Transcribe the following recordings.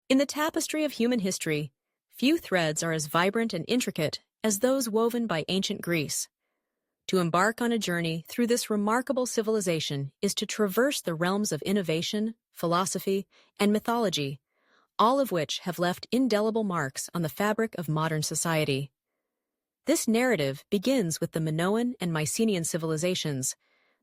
In the tapestry of human history, few threads are as vibrant and intricate as those woven by ancient Greece. To embark on a journey through this remarkable civilization is to traverse the realms of innovation, philosophy, and mythology, all of which have left indelible marks on the fabric of modern society. This narrative begins with the Minoan and Mycenaean civilizations,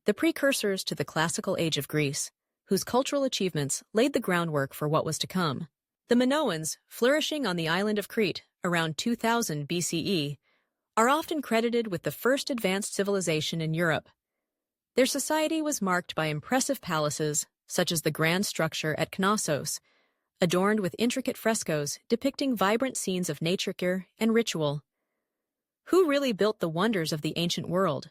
the precursors to the classical age of Greece, whose cultural achievements laid the groundwork for what was to come. The Minoans, flourishing on the island of Crete around 2000 BCE, are often credited with the first advanced civilization in Europe. Their society was marked by impressive palaces, such as the grand structure at Knossos, adorned with intricate frescoes depicting vibrant scenes of nature and ritual. Who really built the wonders of the ancient world?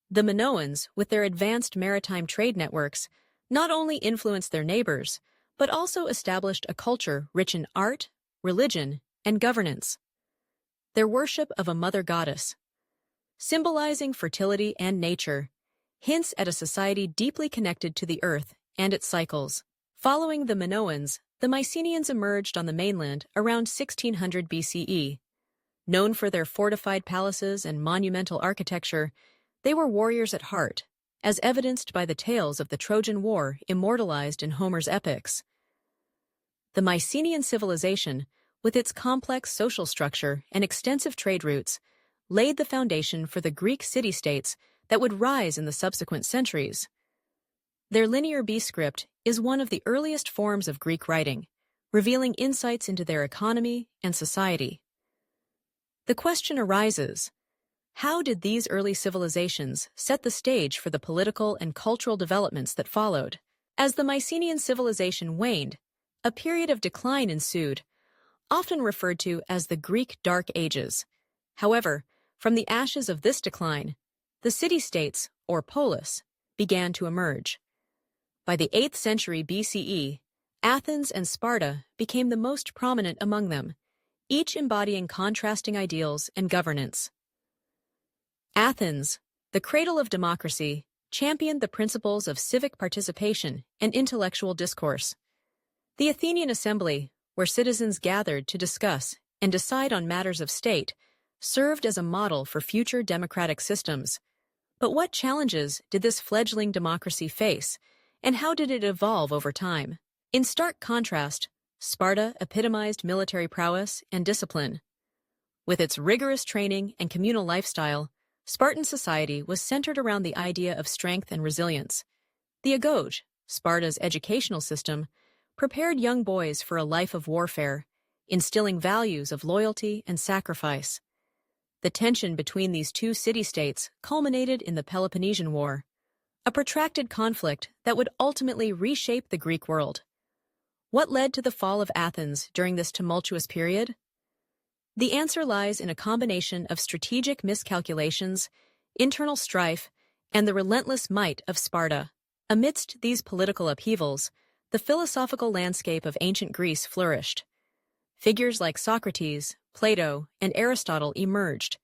The Minoans, with their advanced maritime trade networks, not only influenced their neighbors, but also established a culture rich in art, religion, and governance. Their worship of a mother goddess, symbolizing fertility and nature, hints at a society deeply connected to the earth and its cycles. Following the Minoans, the Mycenaeans emerged on the mainland around 1600 BCE. Known for their fortified palaces and monumental architecture, they were warriors at heart, as evidenced by the tales of the Trojan War immortalized in Homer's epics. The Mycenaean civilization, with its complex social structure and extensive trade routes, laid the foundation for the Greek city-states that would rise in the subsequent centuries. Their linear B script is one of the earliest forms of Greek writing, revealing insights into their economy and society. The question arises, how did these early civilizations set the stage for the political and cultural developments that followed? As the Mycenaean civilization waned, a period of decline ensued, often referred to as the Greek Dark Ages. However, from the ashes of this decline, the city-states, or polis, began to emerge. By the 8th century BCE, Athens and Sparta became the most prominent among them, each embodying contrasting ideals and governance. Athens, the cradle of democracy, championed the principles of civic participation and intellectual discourse. The Athenian assembly, where citizens gathered to discuss and decide on matters of state, served as a model for future democratic systems. But what challenges did this fledgling democracy face, and how did it evolve over time? In stark contrast, Sparta epitomized military prowess and discipline. With its rigorous training and communal lifestyle, Spartan society was centered around the idea of strength and resilience. The Agoge, Sparta's educational system, prepared young boys for a life of warfare, instilling values of loyalty and sacrifice. The tension between these two city-states culminated in the Peloponnesian War, a protracted conflict that would ultimately reshape the Greek world. What led to the fall of Athens during this tumultuous period? The answer lies in a combination of strategic miscalculations, internal strife, and the relentless might of Sparta. Amidst these political upheavals, the philosophical landscape of ancient Greece flourished. Figures like Socrates, Plato, and Aristotle emerged,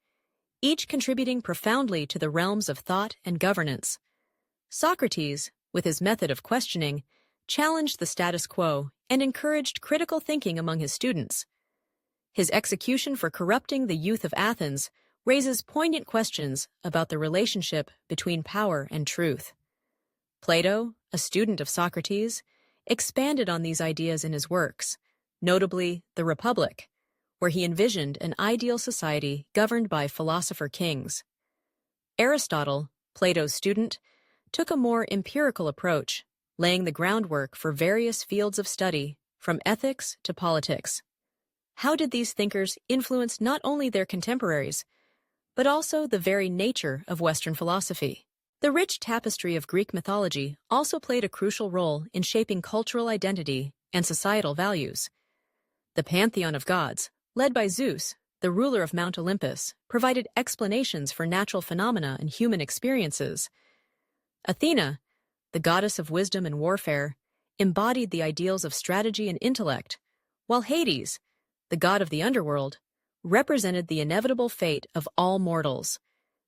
each contributing profoundly to the realms of thought and governance. Socrates, with his method of questioning, challenged the status quo and encouraged critical thinking among his students. His execution for corrupting the youth of Athens raises poignant questions about the relationship between power and truth. Plato, a student of Socrates, expanded on these ideas in his works, notably The Republic, where he envisioned an ideal society governed by philosopher kings. Aristotle, Plato's student, took a more empirical approach, laying the groundwork for various fields of study, from ethics to politics. How did these thinkers influence not only their contemporaries, but also the very nature of Western philosophy? The rich tapestry of Greek mythology also played a crucial role in shaping cultural identity and societal values. The pantheon of gods, led by Zeus, the ruler of Mount Olympus, provided explanations for natural phenomena and human experiences. Athena, the goddess of wisdom and warfare, embodied the ideals of strategy and intellect, while Hades, the god of the underworld, represented the inevitable fate of all mortals.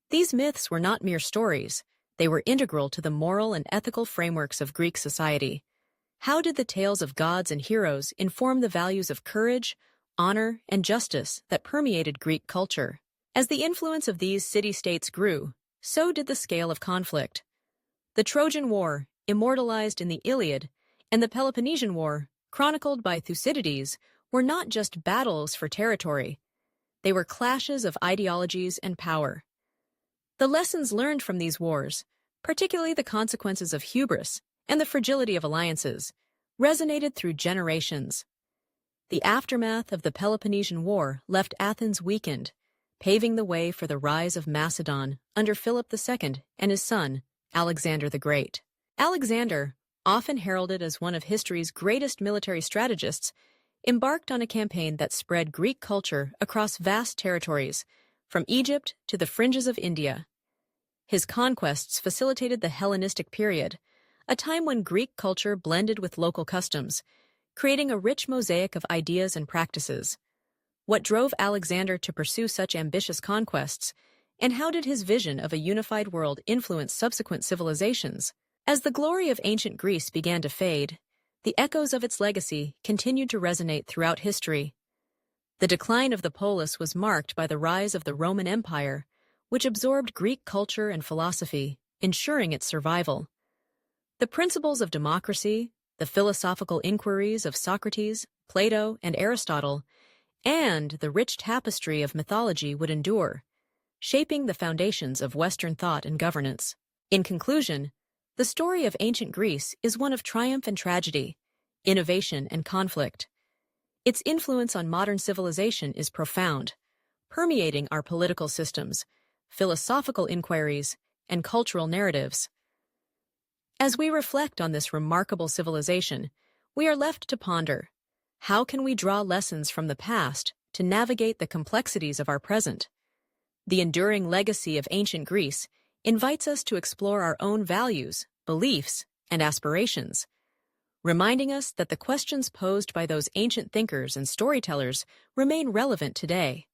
These myths were not mere stories. They were integral to the moral and ethical frameworks of Greek society. How did the tales of gods and heroes inform the values of courage, honor, and justice that permeated Greek culture? As the influence of these city-states grew, so did the scale of conflict. The Trojan War, immortalized in the Iliad, and the Peloponnesian War, chronicled by Thucydides, were not just battles for territory. They were clashes of ideologies and power. The lessons learned from these wars, particularly the consequences of hubris and the fragility of alliances, resonated through generations. The aftermath of the Peloponnesian War left Athens weakened, paving the way for the rise of Macedon under Philip II and his son, Alexander the Great. Alexander, often heralded as one of history's greatest military strategists, embarked on a campaign that spread Greek culture across vast territories, from Egypt to the fringes of India. His conquests facilitated the Hellenistic period, a time when Greek culture blended with local customs, creating a rich mosaic of ideas and practices. What drove Alexander to pursue such ambitious conquests, and how did his vision of a unified world influence subsequent civilizations? As the glory of ancient Greece began to fade, the echoes of its legacy continued to resonate throughout history. The decline of the polis was marked by the rise of the Roman Empire, which absorbed Greek culture and philosophy, ensuring its survival. The principles of democracy, the philosophical inquiries of Socrates, Plato, and Aristotle, and the rich tapestry of mythology would endure, shaping the foundations of Western thought and governance. In conclusion, the story of ancient Greece is one of triumph and tragedy, innovation and conflict. Its influence on modern civilization is profound, permeating our political systems, philosophical inquiries, and cultural narratives. As we reflect on this remarkable civilization, we are left to ponder, how can we draw lessons from the past to navigate the complexities of our present? The enduring legacy of ancient Greece invites us to explore our own values, beliefs, and aspirations, reminding us that the questions posed by those ancient thinkers and storytellers remain relevant today.